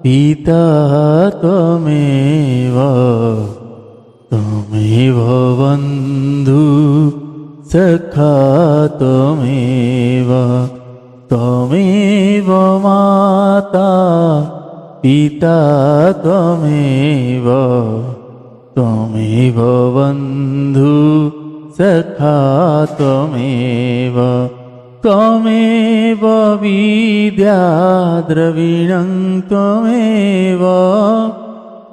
पिता त्वमेव त्वमेव बन्धु सखा त्वमेव त्वमेव माता पिता त्वमेव त्वमेव बन्धु सखा त्वमेव त्वमेव विद्या द्रविणं त्वमेव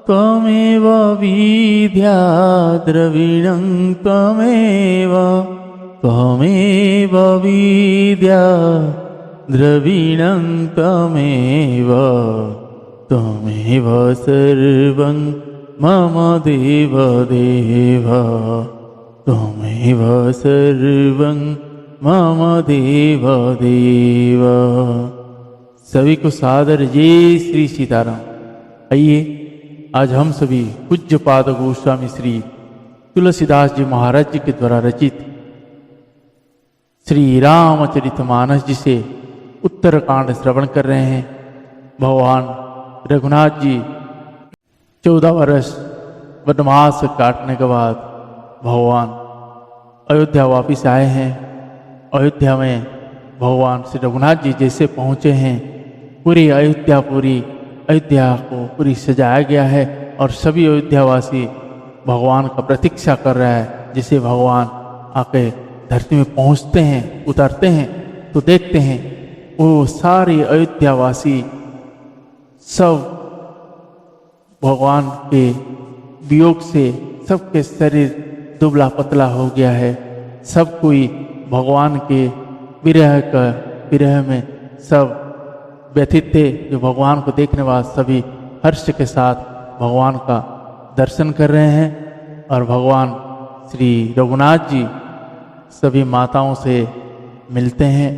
त्वमेव विद्या द्रविणं त्वमेव त्वमेव विद्या द्रविणं त्वमेव त्वमेव सर्वं मम देव देव त्वमेव सर्वं मम देव देव। सभी को सादर जय श्री सीताराम। आइए आज हम सभी पूज्य पाद गोस्वामी श्री तुलसीदास जी महाराज जी के द्वारा रचित श्री रामचरितमानस जी से उत्तरकांड श्रवण कर रहे हैं। भगवान रघुनाथ जी 14 वर्ष वनवास काटने के बाद भगवान अयोध्या वापिस आए हैं। अयोध्या में भगवान श्री रघुनाथ जी जैसे पहुँचे हैं, पूरी अयोध्या को पूरी सजाया गया है और सभी अयोध्यावासी भगवान का प्रतीक्षा कर रहा है। जैसे भगवान आके धरती में पहुँचते हैं, उतरते हैं तो देखते हैं वो सारे अयोध्यावासी सब भगवान के वियोग से सबके शरीर दुबला पतला हो गया है। सब कोई भगवान के विरह में सब व्यथित थे। जो भगवान को देखने बाद सभी हर्ष के साथ भगवान का दर्शन कर रहे हैं। और भगवान श्री रघुनाथ जी सभी माताओं से मिलते हैं,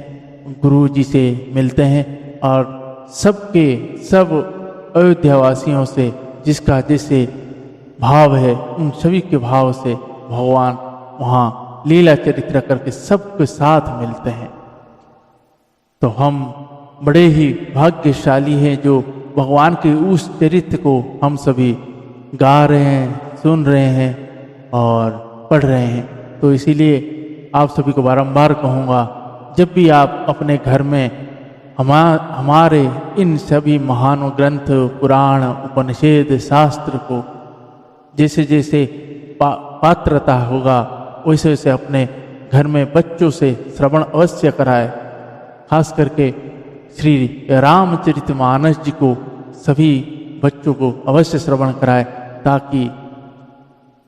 गुरु जी से मिलते हैं और सब अयोध्यावासियों से जिसका जैसे भाव है उन सभी के भाव से भगवान वहाँ लीला चरित्र करके सबके साथ मिलते हैं। तो हम बड़े ही भाग्यशाली हैं जो भगवान के उस चरित्र को हम सभी गा रहे हैं, सुन रहे हैं और पढ़ रहे हैं। तो इसीलिए आप सभी को बारंबार कहूँगा, जब भी आप अपने घर में हमारे इन सभी महान ग्रंथ, पुराण, उपनिषद, शास्त्र को जैसे जैसे पात्रता होगा वैसे वैसे अपने घर में बच्चों से श्रवण अवश्य कराए। खास करके श्री रामचरितमानस जी को सभी बच्चों को अवश्य श्रवण कराए, ताकि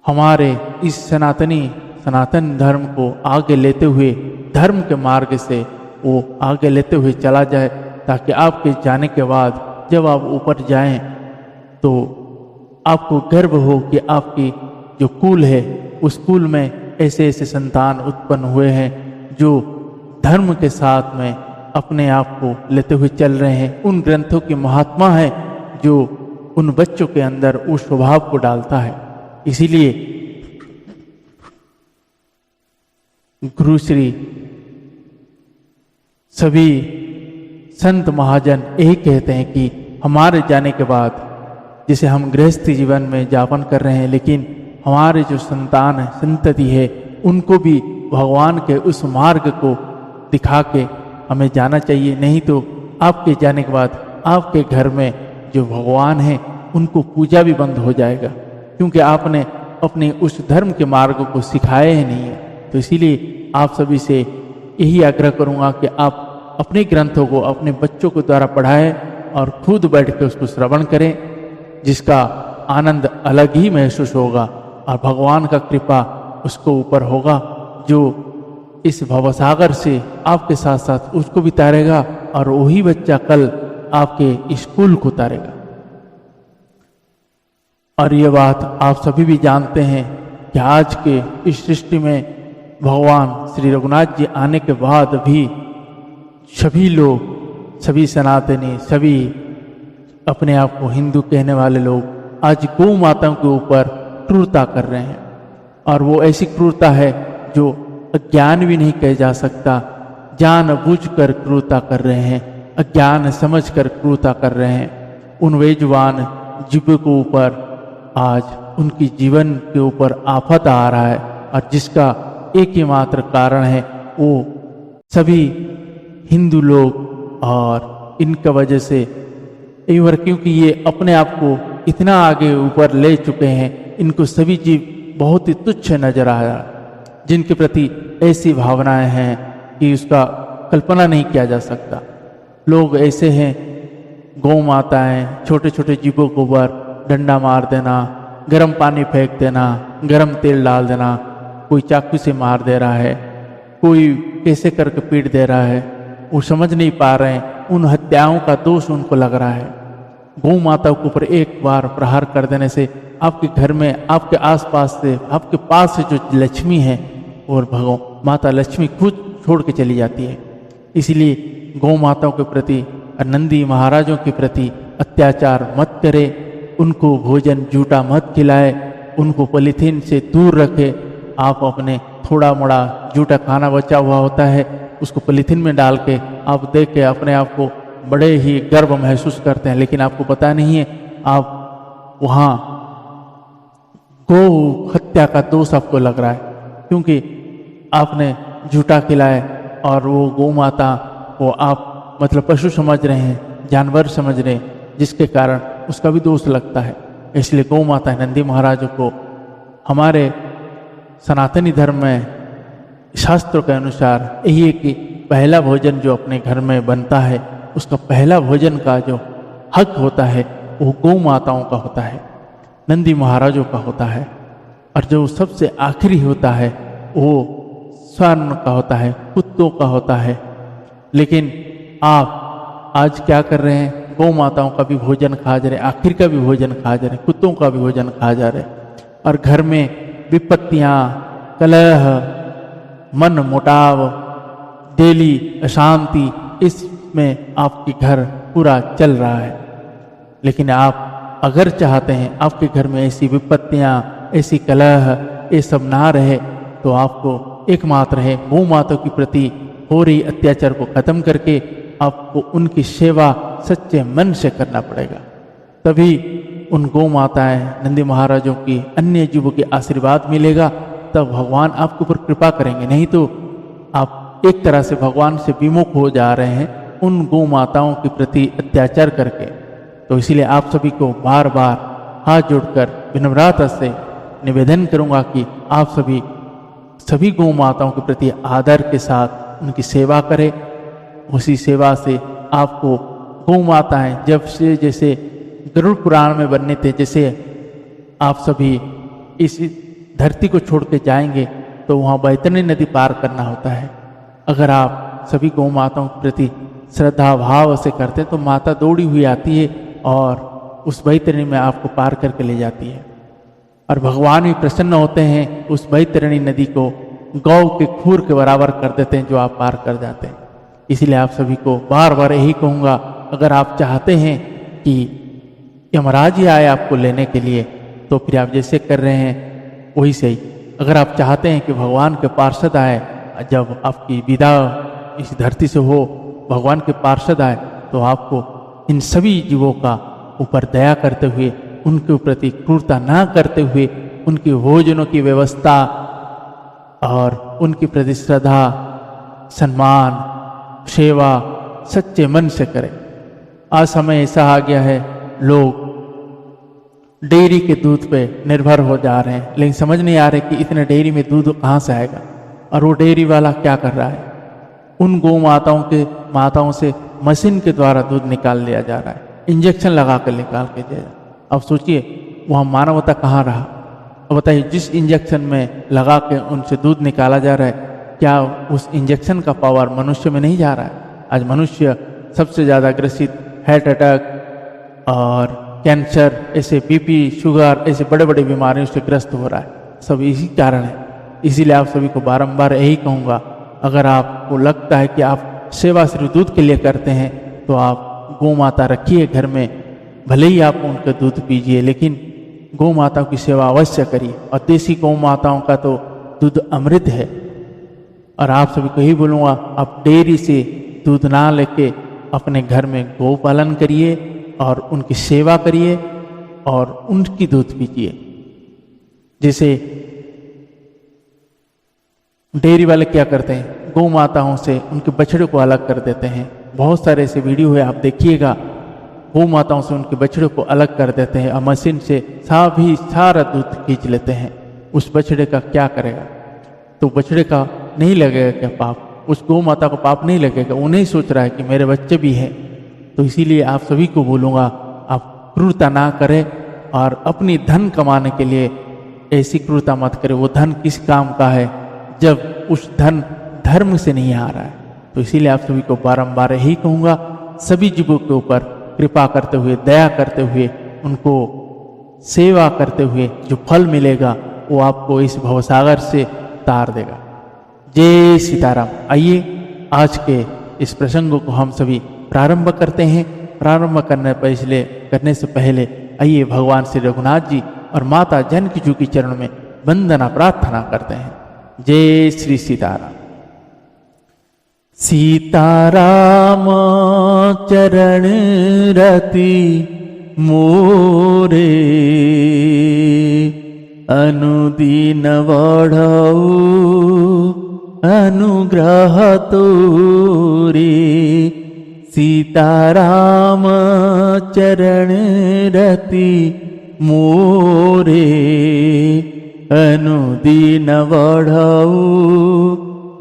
हमारे इस सनातन धर्म को आगे लेते हुए, धर्म के मार्ग से वो आगे लेते हुए चला जाए, ताकि आपके जाने के बाद जब आप ऊपर जाएं तो आपको गर्व हो कि आपकी जो कुल है उस कुल में ऐसे ऐसे संतान उत्पन्न हुए हैं जो धर्म के साथ में अपने आप को लेते हुए चल रहे हैं। उन ग्रंथों की महात्मा है जो उन बच्चों के अंदर उस स्वभाव को डालता है। इसीलिए गुरु श्री सभी संत महाजन यही कहते हैं कि हमारे जाने के बाद जैसे हम गृहस्थी जीवन में यापन कर रहे हैं, लेकिन हमारे जो संतान है, संतति है, उनको भी भगवान के उस मार्ग को दिखा के हमें जाना चाहिए। नहीं तो आपके जाने के बाद आपके घर में जो भगवान है उनको पूजा भी बंद हो जाएगा, क्योंकि आपने अपने उस धर्म के मार्ग को सिखाया ही नहीं है। तो इसीलिए आप सभी से यही आग्रह करूँगा कि आप अपने ग्रंथों को अपने बच्चों के द्वारा पढ़ाएं और खुद बैठ के उसको श्रवण करें, जिसका आनंद अलग ही महसूस होगा और भगवान का कृपा उसको ऊपर होगा, जो इस भवसागर से आपके साथ साथ उसको भी तारेगा और वही बच्चा कल आपके स्कूल को तारेगा। और ये बात आप सभी भी जानते हैं कि आज के इस सृष्टि में भगवान श्री रघुनाथ जी आने के बाद भी सभी लोग, सभी सनातनी, सभी अपने आप को हिंदू कहने वाले लोग आज गौ माताओं के ऊपर क्रूरता कर रहे हैं। और वो ऐसी क्रूरता है जो अज्ञान भी नहीं कह जा सकता, जानबूझकर क्रूरता कर रहे हैं, अज्ञान समझकर क्रूरता कर रहे हैं। उन बेजुबान जीवों के ऊपर आज उनकी जीवन के ऊपर आफत आ रहा है, और जिसका एक ही मात्र कारण है वो सभी हिंदू लोग। और इनका वजह से इवर क्योंकि ये अपने आप को इतना आगे ऊपर ले चुके हैं, इनको सभी जीव बहुत ही तुच्छ नजर आ रहा है, जिनके प्रति ऐसी भावनाएं हैं कि उसका कल्पना नहीं किया जा सकता। लोग ऐसे हैं, गौ माताएं छोटे छोटे जीवों को ऊपर डंडा मार देना, गर्म पानी फेंक देना, गर्म तेल डाल देना, कोई चाकू से मार दे रहा है, कोई कैसे करके पीट दे रहा है, वो समझ नहीं पा रहे हैं। उन हत्याओं का दोष उनको लग रहा है। गौ माता के ऊपर एक बार प्रहार कर देने से आपके घर में, आपके आसपास से, आपके पास से जो लक्ष्मी है और भगवान माता लक्ष्मी खुद छोड़ के चली जाती है। इसलिए गौ माताओं के प्रति, नंदी महाराजों के प्रति अत्याचार मत करे, उनको भोजन जूठा मत खिलाए, उनको पॉलीथीन से दूर रखे। आप अपने थोड़ा मोड़ा जूठा खाना बचा हुआ होता है, उसको पॉलीथीन में डाल के आप देख के अपने आप को बड़े ही गर्व महसूस करते हैं, लेकिन आपको पता नहीं है आप वहाँ गौ हत्या का दोष आपको लग रहा है, क्योंकि आपने जूठा खिलाए और वो गौ माता को आप मतलब पशु समझ रहे हैं, जानवर समझ रहे हैं, जिसके कारण उसका भी दोष लगता है। इसलिए गौ माता नंदी महाराज को हमारे सनातनी धर्म में शास्त्रों के अनुसार यही है कि पहला भोजन जो अपने घर में बनता है, उसका पहला भोजन का जो हक होता है वो गौ माताओं का होता है, नंदी महाराजों का होता है। और जो सबसे आखिरी होता है वो स्वर्ण का होता है, कुत्तों का होता है। लेकिन आप आज क्या कर रहे हैं, गौ माताओं का भी भोजन खा जा रहे, आखिर का भी भोजन खा जा रहे, कुत्तों का भी भोजन खा जा रहे, और घर में विपत्तियाँ, कलह, मन मुटाव, डेली अशांति, इसमें आपके घर पूरा चल रहा है। लेकिन आप अगर चाहते हैं आपके घर में ऐसी विपत्तियाँ, ऐसी कलह, ये सब ना रहे, तो आपको एकमात्र है गौ माता के प्रति हो रही अत्याचार को खत्म करके आपको उनकी सेवा सच्चे मन से करना पड़ेगा। तभी उन गौ माताएं, नंदी महाराजों की, अन्य जीवों के आशीर्वाद मिलेगा, तब भगवान आपके ऊपर कृपा करेंगे। नहीं तो आप एक तरह से भगवान से विमुख हो जा रहे हैं उन गौ माताओं के प्रति अत्याचार करके। तो इसीलिए आप सभी को बार बार हाथ जोड़कर विनम्रता से निवेदन करूंगा कि आप सभी गौ माताओं के प्रति आदर के साथ उनकी सेवा करें। उसी सेवा से आपको गौ माताएं जब से, जैसे गरुड़ पुराण में वर्णित थे, जैसे आप सभी इस धरती को छोड़ के जाएंगे तो वहाँ बैतरणी नदी पार करना होता है। अगर आप सभी गौ माताओं के प्रति श्रद्धा भाव से करते तो माता दौड़ी हुई आती है और उस बैतरणी में आपको पार करके ले जाती है। और भगवान भी प्रसन्न होते हैं, उस बैतरणी नदी को गौ के खूर के बराबर कर देते हैं जो आप पार कर जाते हैं। इसलिए आप सभी को बार बार यही कहूँगा, अगर आप चाहते हैं कि यमराज ही आए आपको लेने के लिए, तो फिर आप जैसे कर रहे हैं वही सही। अगर आप चाहते हैं कि भगवान के पार्षद आए, जब आपकी विदा इस धरती से हो, भगवान के पार्षद आए, तो आपको इन सभी जीवों का ऊपर दया करते हुए, उनके प्रति क्रूरता ना करते हुए, उनकी भोजनों की व्यवस्था और उनकी प्रति श्रद्धा, सम्मान, सेवा सच्चे मन से करें। आज समय ऐसा आ गया है, लोग डेयरी के दूध पे निर्भर हो जा रहे हैं, लेकिन समझ नहीं आ रहे कि इतने डेयरी में दूध कहाँ से आएगा। और वो डेयरी वाला क्या कर रहा है, उन गौ माताओं से मशीन के द्वारा दूध निकाल लिया जा रहा है, इंजेक्शन लगा कर निकाल के दिया। अब सोचिए वहाँ मानवता कहाँ रहा। अब बताइए, जिस इंजेक्शन में लगा के उनसे दूध निकाला जा रहा है, क्या उस इंजेक्शन का पावर मनुष्य में नहीं जा रहा है? आज मनुष्य सबसे ज़्यादा ग्रसित हार्ट अटैक और कैंसर, ऐसे बीपी, शुगर, ऐसे बड़े बड़े बीमारियों से ग्रस्त हो रहा है, सब इसी कारण है। इसीलिए आप सभी को बारंबार यही कहूँगा, अगर आपको लगता है कि आप सेवा सिर्फ दूध के लिए करते हैं, तो आप गौ माता रखिए घर में, भले ही आप उनका दूध पीजिए, लेकिन गौ माताओं की सेवा अवश्य करिए। और देसी गौ माताओं का तो दूध अमृत है। और आप सभी को यही बोलूँगा, आप डेयरी से दूध ना लेके अपने घर में गौ पालन करिए और उनकी सेवा करिए और उनकी दूध पीजिए। जैसे डेयरी वाले क्या करते हैं, गौ माताओं से उनके बछड़े को अलग कर देते हैं। बहुत सारे ऐसे वीडियो है, आप देखिएगा, गौ माताओं से उनके बछड़े को अलग कर देते हैं और मशीन से सारा दूध खींच लेते हैं। उस बछड़े का क्या करेगा? तो बछड़े का नहीं लगेगा क्या पाप? उस गौ माता को पाप नहीं लगेगा? वो नहीं सोच रहा है कि मेरे बच्चे भी हैं। तो इसीलिए आप सभी को बोलूँगा, आप क्रूरता ना करें और अपनी धन कमाने के लिए ऐसी क्रूरता मत करें। वो धन किस काम का है जब उस धन धर्म से नहीं आ रहा है? तो इसीलिए आप सभी को बारंबार यही कहूँगा, सभी जीवों के ऊपर कृपा करते हुए, दया करते हुए, उनको सेवा करते हुए जो फल मिलेगा वो आपको इस भवसागर से तार देगा। जय सीताराम। आइए आज के इस प्रसंग को हम सभी प्रारंभ करते हैं। प्रारंभ करने से पहले आइए भगवान श्री रघुनाथ जी और माता जानकी जी के चरण में वंदना प्रार्थना करते हैं। जय श्री सीताराम। सीताराम चरण रति मोरे, अनुदीन बढ़ऊ अनुग्रह तोरे। सीताराम चरण रति मोरे, अनुदीन बढ़ऊ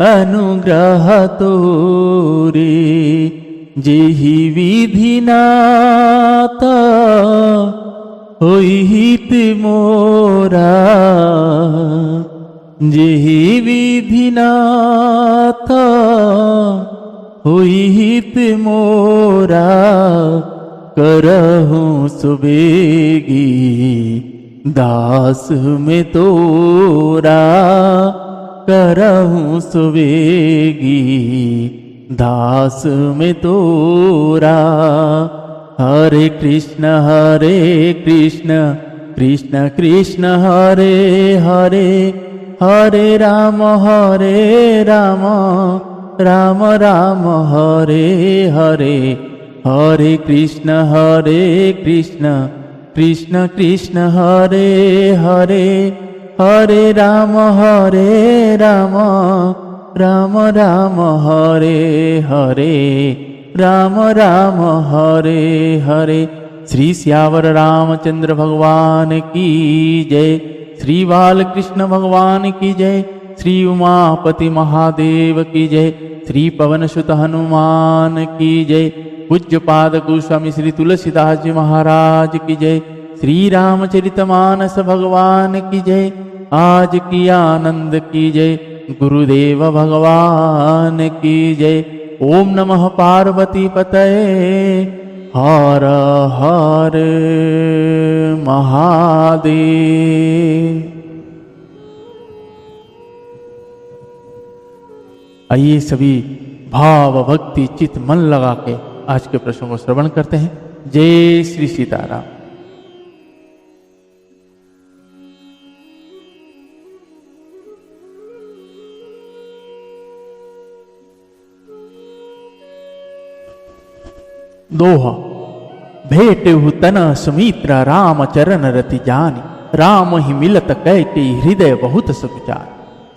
अनुग्रह तोरे। जेहि विधि नाथ होई हित मोरा, जेहि विधि नाथ होई हित मोरा। करहूँ सुबेगी दास में तोरा, करहूँ सुबेगी दास में तोरा। हरे कृष्ण कृष्ण कृष्ण हरे हरे, हरे राम राम राम हरे हरे। हरे कृष्ण कृष्ण कृष्ण हरे हरे, हरे राम राम राम हरे हरे, राम राम हरे हरे। श्री सियावर रामचंद्र भगवान की जय। श्री बालकृष्ण भगवान की जय। श्री उमापति महादेव की जय। श्री पवन सुत हनुमान की जय। पूज्य पाद गोस्वामी श्री तुलसीदास जी महाराज की जय। श्री रामचरितमानस भगवान की जय। आज की आनंद की जय। गुरुदेव भगवान की जय। ओम नमः पार्वती पतये। हर हर महादेव। आइए सभी भाव भक्ति चित मन लगा के आज के प्रश्नों को श्रवण करते हैं। जय श्री सीताराम। दोहा। भेटेहु तना सुमित्रा राम चरण रति जानी, राम ही मिलत कैकेयी हृदय बहुत सुख जानी।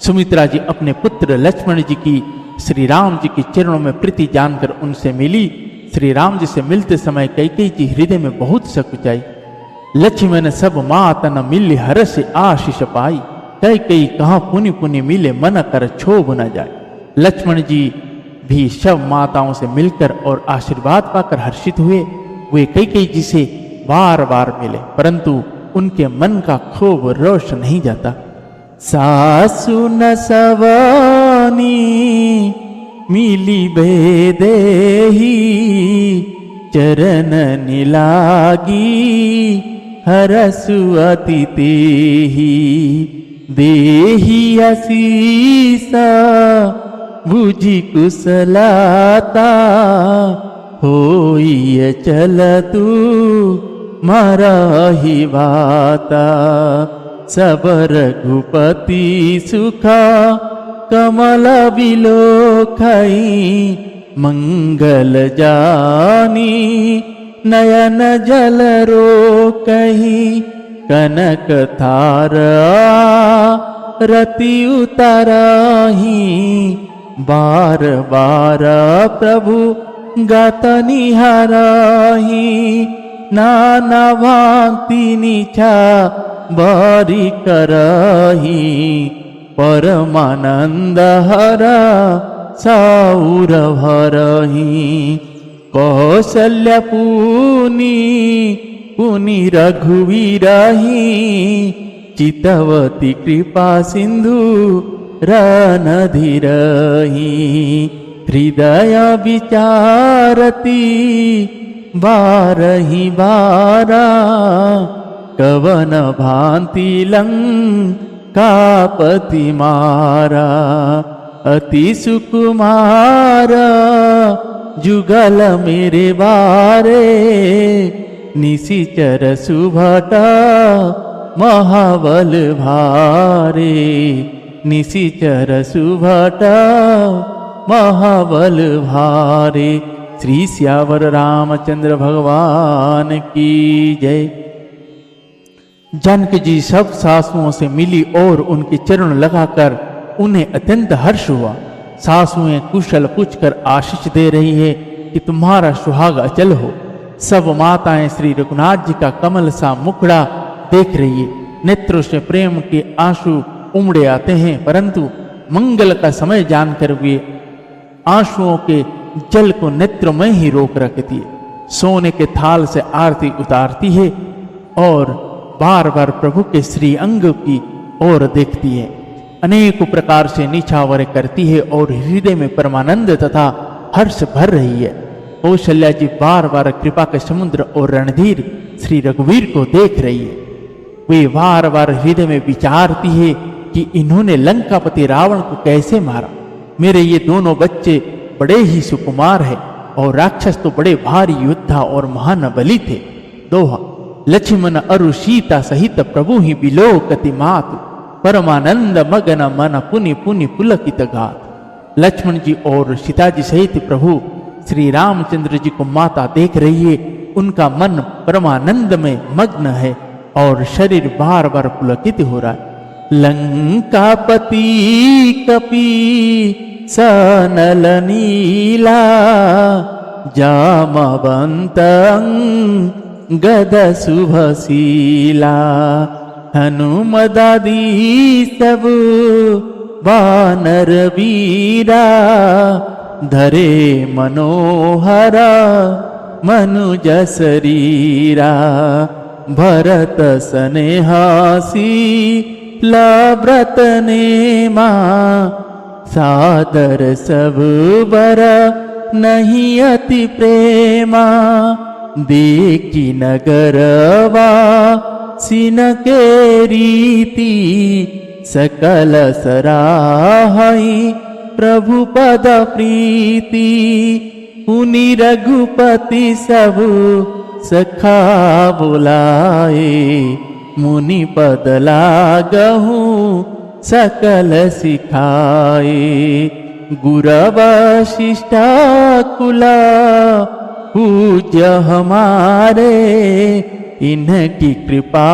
सुमित्रा जी अपने पुत्र लक्ष्मण जी की श्री राम जी के चरणों में प्रीति जानकर उनसे मिली। श्री राम जी से मिलते समय कैकेयी जी हृदय में बहुत सकुचाई। लक्ष्मण सब मातन मिल हर्ष आशीष पाई, कैकेयी कहाँ पुनि पुनि मिले मन कर क्षोभ न जाए। लक्ष्मण जी भी सब माताओं से मिलकर और आशीर्वाद पाकर हर्षित हुए। वे कैकेयी जी से बार बार मिले, परंतु उनके मन का क्षोभ रोष नहीं जाता। सासु न सवानी मिली बेदेही, चरण निलागी हरसु अति तेहि। देहि आशीषा बुझि कुशलता, होई चलतु मरहि बाता। सब रघुपति सुखा कमल बिलोखई, मंगल जानी नयन जल रो कही कनक थार रति उतरही बार बार प्रभु गत निहरही नाना भांति निछा बारी करही परमानंद हरा सौर भरही कौशल्य पुनि रघुवीरही चितवती कृपा सिंधु रनधिरही हृदय विचारती बारही बारा कवन भांति लंकापति मारा अति सुकुमार जुगल मेरे बारे निशिचर सुभट महाबल भारे निशिचर सुभट महाबल भारे। श्री सियावर रामचंद्र भगवान की जय। जानकी जी सब सासुओं से मिली और उनके चरण लगाकर उन्हें अत्यंत हर्ष हुआ। सासुएं कुशल पूछकर आशीष दे रही है कि तुम्हारा सुहाग अचल हो। सब माताएं श्री रघुनाथ जी का कमल सा मुखड़ा देख रही है। नेत्रों से प्रेम के आंसू उमड़े आते हैं, परंतु मंगल का समय जानकर वे आंसुओं के जल को नेत्र में ही रोक रखती है। सोने के थाल से आरती उतारती है और बार बार प्रभु के श्री अंग की ओर देखती है। अनेक प्रकार से निछावर करती है और हृदय में परमानंद तथा हर्ष भर रही है। कौशल्या जी बार बार कृपा के समुद्र और रणधीर श्री रघुवीर को देख रही है। वे बार बार हृदय में विचारती है कि इन्होंने लंकापति रावण को कैसे मारा। मेरे ये दोनों बच्चे बड़े ही सुकुमार है और राक्षस तो बड़े भारी योद्धा और महान बली थे। दोहा लक्ष्मण अरु सीता सहित प्रभु ही बिलोकति मातु परमानंद मगन मन पुनि पुनि पुलकित गात। लक्ष्मण जी और सीता जी सहित प्रभु श्री रामचंद्र जी को माता देख रही है। उनका मन परमानंद में मग्न है और शरीर बार बार पुलकित हो रहा है। लंकापति कपि सनल नीला जामवंत गद शुभशीला हनुमदादी सब वानर वीरा धरे मनोहरा मनुज शरीरा भरत स्नेहासी व्रत नेमा सादर सब बर नहीं अति प्रेमा देखी नगरवा सिन के रीति सकल सराहई प्रभु पद प्रीति पुनि रघुपति सब सखा बुलाए मुनि पद लागहु सकल सिखाए गुरव शिष्टा कुला पूज्य हमारे इनकी कृपा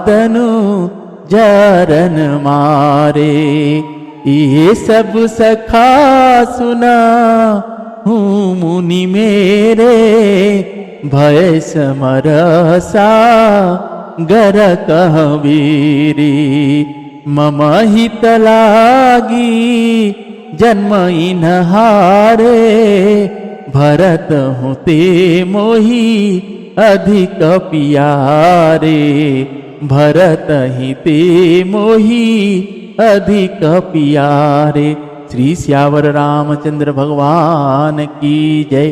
दनु जरन मारे ये सब सखा सुना हूँ मुनि मेरे भय समरसा गर कह वीरी मम हित लागी जन्म इन्हारे भरत हूँ ते मोही अधिक पियारे भरत ही ते मोही अधिक पियारे। श्री सियावर रामचंद्र भगवान की जय।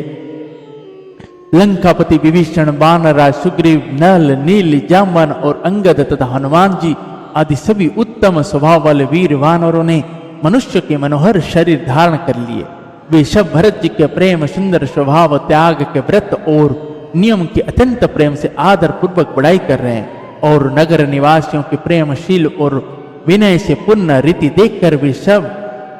लंकापति विभीषण वानरराज सुग्रीव नल नील जामवन और अंगद तथा हनुमान जी आदि सभी उत्तम स्वभाव वाले वीर वानरों ने मनुष्य के मनोहर शरीर धारण कर लिए। वे सब भरत जी के प्रेम सुंदर स्वभाव त्याग के व्रत और नियम के अत्यंत प्रेम से आदर पूर्वक बड़ाई कर रहे हैं और नगर निवासियों के प्रेमशील और विनय से पूर्ण रीति देखकर वे सब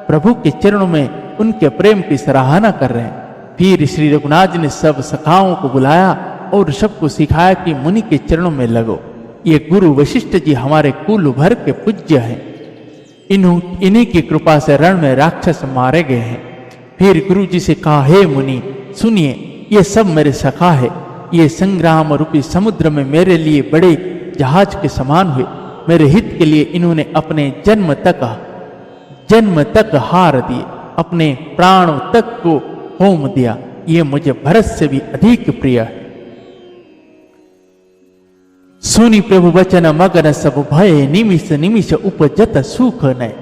प्रभु के चरणों में उनके प्रेम की सराहना कर रहे हैं। फिर श्री रघुनाथ जी ने सब सखाओं को बुलाया और सबको सिखाया कि मुनि के चरणों में लगो। ये गुरु वशिष्ठ जी हमारे कुल भर के पूज्य हैं। इन्हीं की कृपा से रण में राक्षस मारे गए हैं। फिर गुरु जी से कहा, हे मुनि सुनिए, ये सब मेरे सखा है। ये संग्राम रूपी समुद्र में मेरे लिए बड़े जहाज के समान हुए। मेरे हित के लिए इन्होंने अपने जन्म तक हार दिए, अपने प्राण तक को होम दिया। ये मुझे भरत से भी अधिक प्रिय है। सुनी प्रभु वचन मगन सब भय, निमिष निमिष उपजत सुख नय।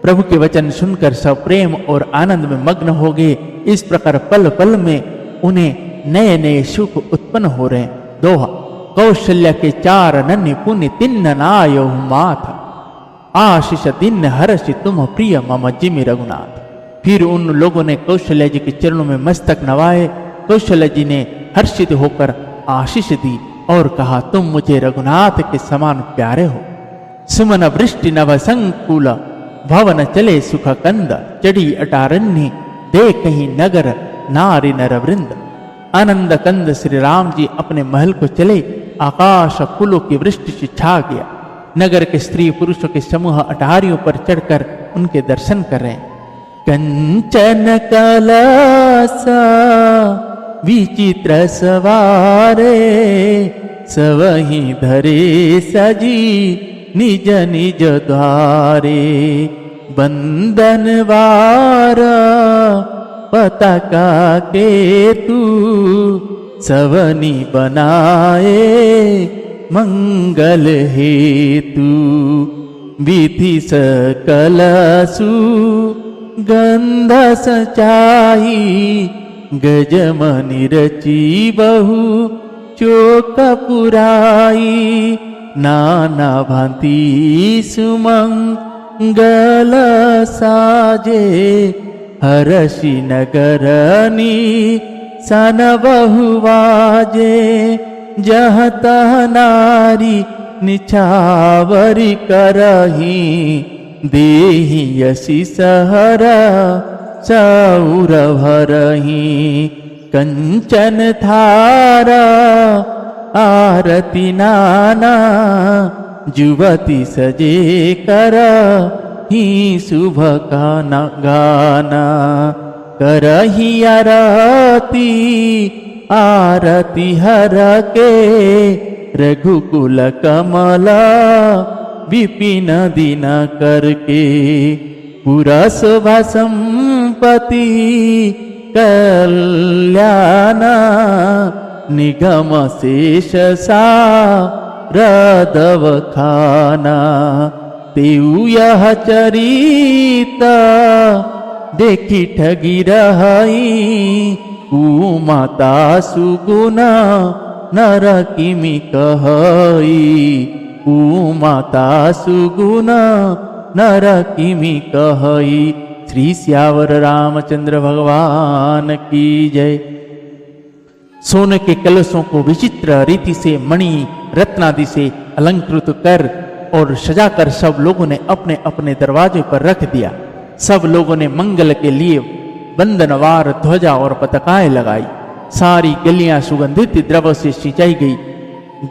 प्रभु के वचन सुनकर सब प्रेम और आनंद में मग्न हो गए। इस प्रकार पल पल में उन्हें नए नए सुख उत्पन्न हो रहे। दोहा, कौशल्य के 4 नन्हे पुण्य 3 नायो माथ, आशीष दिन हर्षि तुम प्रिय मम जिमि रघुनाथ। फिर उन लोगों ने कौशल्य जी के चरणों में मस्तक नवाए। कौशल्य जी ने हर्षित होकर आशीष दी और कहा, तुम मुझे रघुनाथ के समान प्यारे हो। सुमन वृष्टि नव संकुल, भवन चले सुख कंद, चढ़ी अटारण्य दे कहीं नगर नारी नर वृंद। आनंद कंद श्री राम जी अपने महल को चले। आकाश फूलों की वृष्टि से छा गया। नगर के स्त्री पुरुषों के समूह अटारियों पर चढ़कर उनके दर्शन कर रहे हैं। कंचन कलसा विचित्र सवारे, सवही धरे सजी निज निज द्वारे। बंदन वारा पताका केतु, सवनी बनाए मंगल हेतु। विधि सकल सुगंध सचाई, गजमनि रची बहु चोक पुराई। नाना भांति सुमंगल साजे, हर्षि नगरनी सन बहुवाजे। जह तह नारी निछावरी करही, देहि यसी सहर सौर भरही। कंचन थारा आरती नाना, जुवती सजे कर ही शुभ का गाना। करही आरती आरती हर के, रघुकुल कमला विपिन दीन करके। पुरा शोभा संपत्ति कल्याणा, निगम शेष सारदव खाना। तेऊ यह चरिता देखी ठगी रही, माता सुगुना नर किमि कहई। माता सुगुना नर किमि कहई। श्री श्यावर रामचंद्र भगवान की जय। सोने के कलशों को विचित्र रीति से मणि रत्नादि से अलंकृत कर और सजाकर सब लोगों ने अपने अपने दरवाजे पर रख दिया। सब लोगों ने मंगल के लिए बंदनवार ध्वजा और पताकाएं लगाई। सारी गलियां सुगंधित द्रव्य से सिंचाई गई।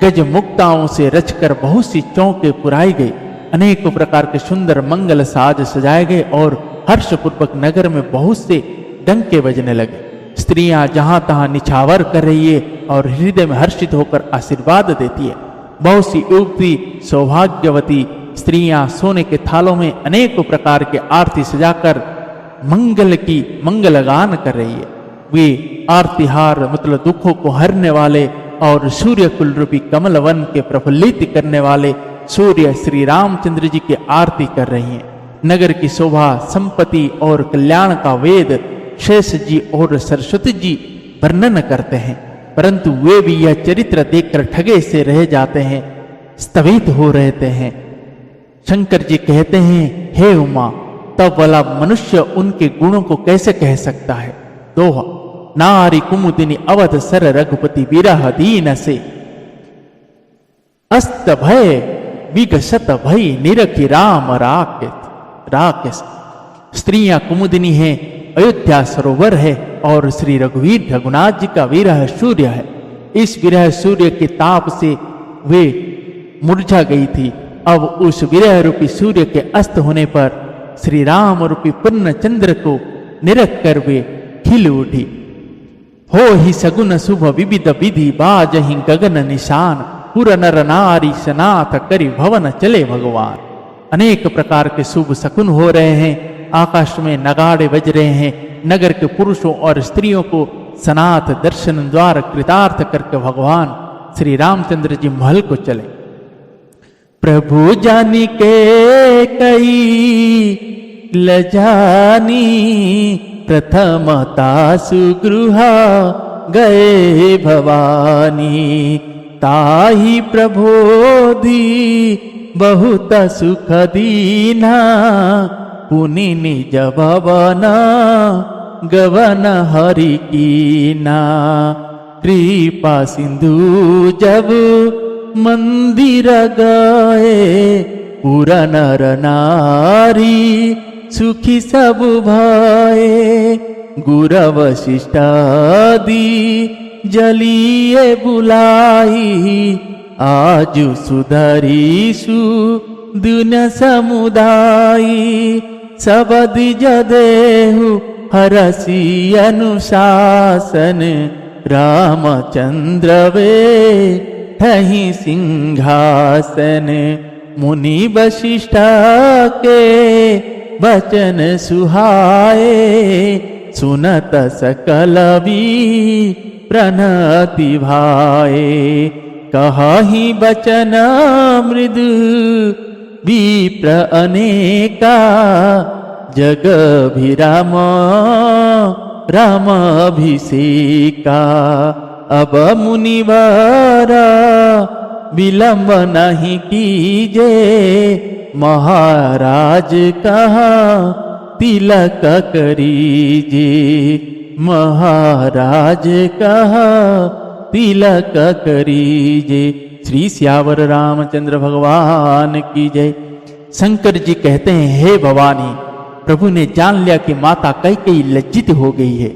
गज मुक्ताओं से रचकर बहुत सी चौके पुराई गई। अनेक प्रकार के सुंदर मंगल साज सजाए गए और हर्षपूर्वक नगर में बहुत से डंके बजने लगे। स्त्रियां जहां तहां निछावर कर रही है और हृदय में हर्षित होकर आशीर्वाद देती है। बहुत सी युवती सौभाग्यवती स्त्रियां सोने के थालों में अनेक प्रकार के आरती सजाकर मंगल गान कर रही है। वे आरतीहार मतलब दुखों को हरने वाले और सूर्य कुल रूपी कमल वन के प्रफुल्लित करने वाले सूर्य श्री रामचंद्र जी की आरती कर रही हैं। नगर की शोभा संपत्ति और कल्याण का वेद शेष जी और सरस्वती जी वर्णन करते हैं, परंतु वे भी यह चरित्र देखकर ठगे से रह जाते हैं, स्तभित हो रहते हैं। शंकर जी कहते हैं, हे उमा, तब वाला मनुष्य उनके गुणों को कैसे कह सकता है। दोहा, नारी कुमुदिनी अवध सर रघुपति विरह दीन से, अस्त भय विगसत भई निरखी राम राकेश। स्त्रियां कुमुदिनी हैं, अयोध्या सरोवर है और श्री रघुवीर रघुनाथ जी का विरह सूर्य है। इस विरह सूर्य के ताप से वे मुरझा गई थी। अब उस विरह रूपी सूर्य के अस्त होने पर श्री राम रूपी पूर्ण चंद्र को निरख कर वे खिल उठी। हो ही सगुन शुभ विविध विधि बाजहि गगन निशान, पुर नर नारी सनाथ करि भवन चले भगवान। अनेक प्रकार के शुभ शकुन हो रहे हैं, आकाश में नगाड़े बज रहे हैं, नगर के पुरुषों और स्त्रियों को सनाथ दर्शन द्वार कृतार्थ करके भगवान श्री रामचंद्र जी महल को चले। प्रभु जानी के कई लजानी, प्रथमता सुगृहा गए भवानी। ताही प्रबोधि बहुत सुख दीना, पुनि निज भवन गवन हरि कीना। कृपा सिंधु जब मंदिर गए, पुर नर नारी सुखी सब भये। गुर वशिष्ठादि जलिए बुलाई, आजु सुधरीसु दुन समुदायी। सब द्विज देहु हरसि अनुशासन, रामचंद्र वे ठहि सिंहासन। मुनि वशिष्ठ के वचन सुहाए, सुनत सकल भी प्रणति भाए। कहि वचन मृदु विप्र अनेका, जग अभिराम राम अभिषेका। अब मुनिवर विलंब नहीं कीजे, महाराज कहा तिलक करीजे। महाराज कहा तिलक करीजे। श्री सियावर रामचंद्र भगवान की जय। शंकर जी कहते हैं, हे भवानी, प्रभु ने जान लिया कि माता कैकेयी लज्जित हो गई है,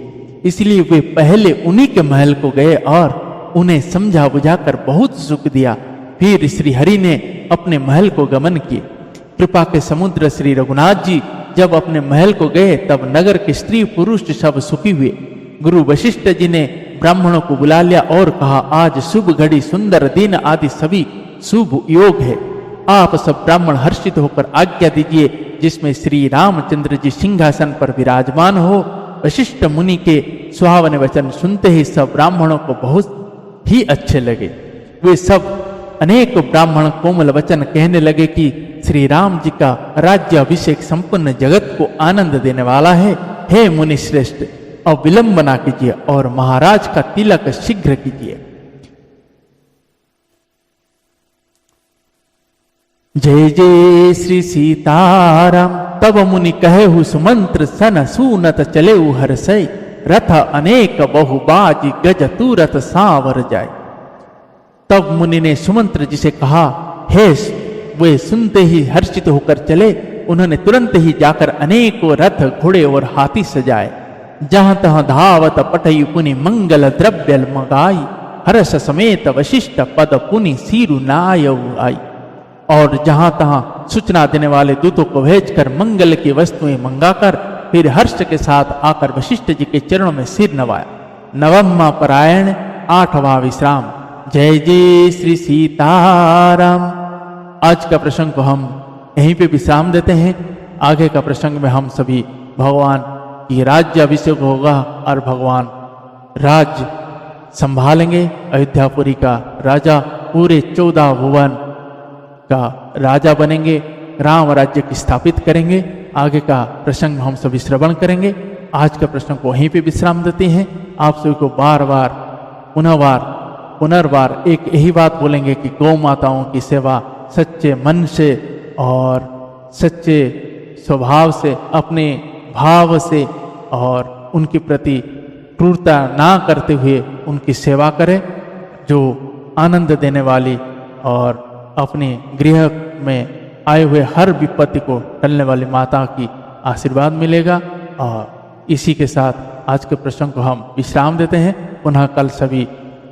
इसलिए वे पहले उन्हीं के महल को गए और उन्हें समझा बुझाकर बहुत सुख दिया। फिर श्री हरि ने अपने महल को गमन किए। कृपा के समुद्र श्री रघुनाथ जी जब अपने महल को गए, तब नगर के स्त्री पुरुष सब सुखी हुए। गुरु वशिष्ठ जी ने ब्राह्मणों को बुला लिया और कहा, आज शुभ घड़ी, सुंदर दिन आदि सभी शुभ योग है। आप सब ब्राह्मण हर्षित होकर आज्ञा दीजिए, जिसमें श्री रामचंद्र जी सिंहासन पर विराजमान हो। वशिष्ठ मुनि के सुहावने वचन सुनते ही सब ब्राह्मणों को बहुत ही अच्छे लगे। वे सब अनेक ब्राह्मण कोमल वचन कहने लगे कि श्री राम जी का राज्य अभिषेक संपूर्ण जगत को आनंद देने वाला है। हे मुनि श्रेष्ठ, अब विलंब ना कीजिए और महाराज का तिलक शीघ्र कीजिए। जय जय श्री सीताराम। तब मुनि कहे सुमंत्र सन, सूनत चले हर्षय। रथ अनेक बहुबाजी, गज तुरत सांवर जाए। तब मुनि ने सुमंत्र जी से कहा, हे, वे सुनते ही हर्षित होकर चले। उन्होंने तुरंत ही जाकर अनेकों रथ, घोड़े और हाथी सजाए। जहां तहां धावत पटई पुनि मंगल द्रव्य मंगाई। हर्ष समेत वशिष्ठ पद पुनि सीरु नायउ आई। और जहां तहां सूचना देने वाले दूतों को भेजकर मंगल की वस्तुएं मंगाकर फिर हर्ष के साथ आकर वशिष्ठ जी के चरणों में सिर नवाया। नवम्मा परायण, 8वां विश्राम। जय जय श्री सीताराम। आज का प्रसंग को हम यहीं पे विश्राम देते हैं। आगे का प्रसंग में हम सभी भगवान की राज्य अभिषेक होगा और भगवान राज्य संभालेंगे। अयोध्यापुरी का राजा, पूरे 14 भुवन का राजा बनेंगे, राम राज्य की स्थापित करेंगे। आगे का प्रसंग हम सभी श्रवण करेंगे। आज का प्रसंग को वहीं पे विश्राम देते हैं। आप सभी को बार बार पुनर्बार एक यही बात बोलेंगे कि गौ माताओं की सेवा सच्चे मन से और सच्चे स्वभाव से, अपने भाव से और उनके प्रति क्रूरता ना करते हुए उनकी सेवा करें, जो आनंद देने वाली और अपने गृह में आए हुए हर विपत्ति को टलने वाली माता की आशीर्वाद मिलेगा। और इसी के साथ आज के प्रसंग को हम विश्राम देते हैं। पुनः कल सभी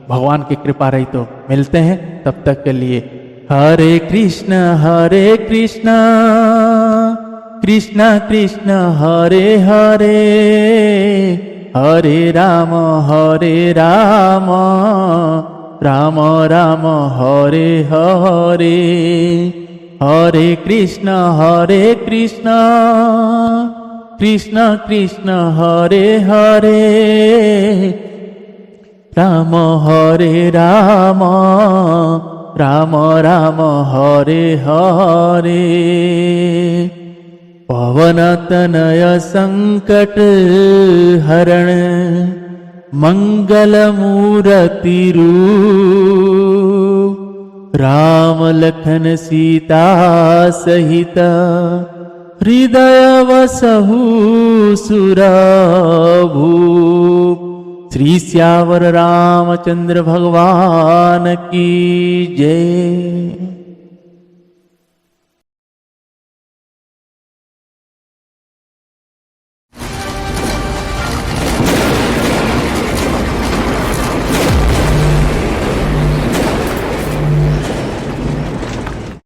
भगवान की कृपा रही तो मिलते हैं, तब तक के लिए हरे कृष्ण कृष्ण कृष्ण हरे हरे, हरे राम राम राम हरे हरे, हरे कृष्ण कृष्ण कृष्ण हरे हरे, राम राम राम हरे हरे। पवन तनय संकट हरण मंगल मूर्ति रूप, राम लखन सीता सहित हृदय वसहु सुरभूप। श्री श्यावर रामचंद्र भगवान की जय।